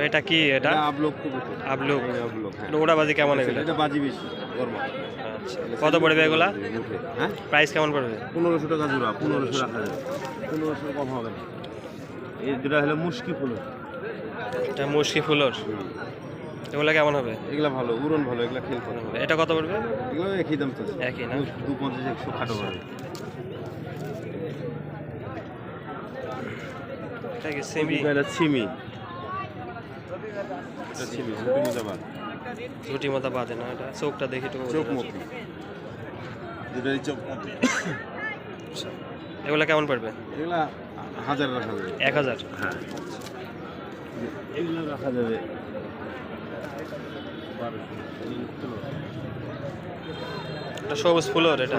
এটা কি এটা আবলোক আবলুক আবলোক, হ্যাঁ। ওড়াবাজি কেমন এগুলো? এটা বাজি বেশি গরম। আচ্ছা কত পড়বে এগুলা? হ্যাঁ, প্রাইস কেমন পড়বে? 1500 টাকা জোড়া। 1500 রাখা যাবে, 1500 কম হবে না। এই দুটা হলো মুশকি ফুল। এটা মুশকি ফুলর, এগুলা কেমন হবে? এগুলা ভালো, উড়ন ভালো, এগুলা খেল করে। এটা কত পড়বে? এগুলো একই দাম তো, একই না? 250 100 খাটো হবে। এটা কি সেমি? এটা ছিমি, এটা ছিমি ঝুটি মোজাবাদ। ঝুটি মতো বাঁধে না, এটা চোখটা দেখি তো চোখ মতি, দুটাই চোখ মতি। এগুলা কেমন পড়বে? এগুলা 1000 রাখা যাবে। 1000? হ্যাঁ, এগুলো রাখা যাবে 1200। এটা সবুজ ফুলর, এটা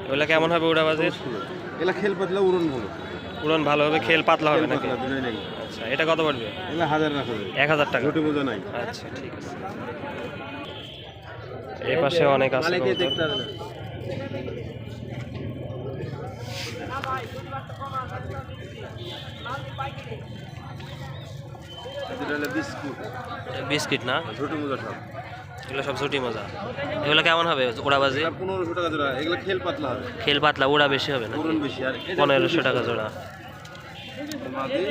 এগুলা কেমন হবে উড়াবাজির? এগুলা খেল পাতলা, উড়ন ভালো। উড়ন ভালো হবে, খেল পাতলা হবে খেল নাকি? পাতলা দুটাই নাকি। আচ্ছা এটা কত পড়বে? এগুলা 1000 রাখা যাবে। 1000 টাকা? ঝুটি মোজা নাই। আচ্ছা ঠিক আছে। এই পাশে অনেক আছে মালিককে কবুতর। দেখতে হবে না। এটা হলো বিস্কুট, বিস্কিট না? ঝুটি মোজা সব। এগুলো সব ঝুটি মজা। এগুলো কেমন হবে উড়াবাজি? এটা 1500 টাকা জোড়া। এগুলো খেল পাতলা হবে, খেল পাতলা, উড়া বেশি হবে না? উড়ন বেশি। আর এটা 1500 টাকা জোড়া। মাদি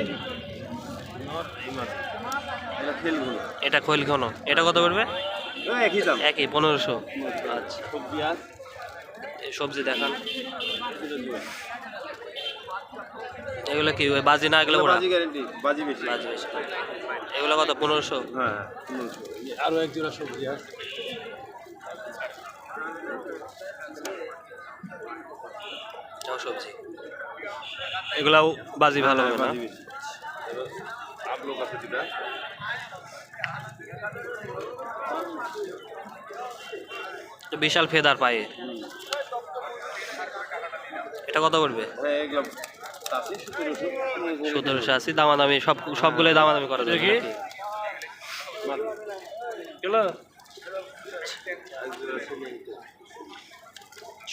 নর, এই মাদি। এটা খেলগুলো এটা খৈল ঘন, এটা কত পড়বে? একই দাম। একই 1500? আচ্ছা সবজি আজ এই সবজি দেখান। এগুলো কি ওই বাজি না? এগুলো উড়া? বাজি গ্যারান্টি, বাজি বেশি। বাজি বেশি। এগুলো কত? 1500? হ্যাঁ, 1500। আরো এক জোড়া সবজি আছে। এটাও সবজি। এগুলাও বাজি ভালো হবে না? বাজি বেশি। আবলোক আছে দুটা। তো বিশাল ফেদার পায়ে। এটা কত পড়বে? হ্যাঁ, এগুলো আছে 1700। 1780? দামাদামি সবগুলোই দামাদামি করা যাবে নাকি?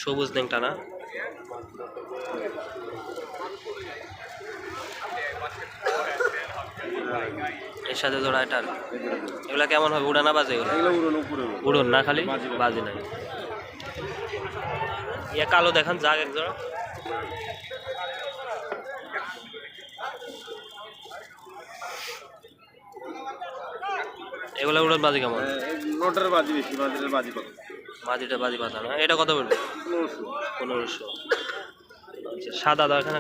সবুজ লেংটা না? এর সাথে জোড়া এটার। এগুলা কেমন হবে? উড়ানা বাজে এগুলো? এগুলো উড়ন উপরে। উড়ন না খালি? বাজি নাই। ইয়া কালো দেখান যাক এক জোড়া। এগুলা উড়ন বাজি কেমন? নটার বাজি বেশি, বাজির বাজি কত? বাজিটা বাজি পাতা না? এটা কত পড়বে? 1500। 1500। আচ্ছা সাদা দাও এখানে।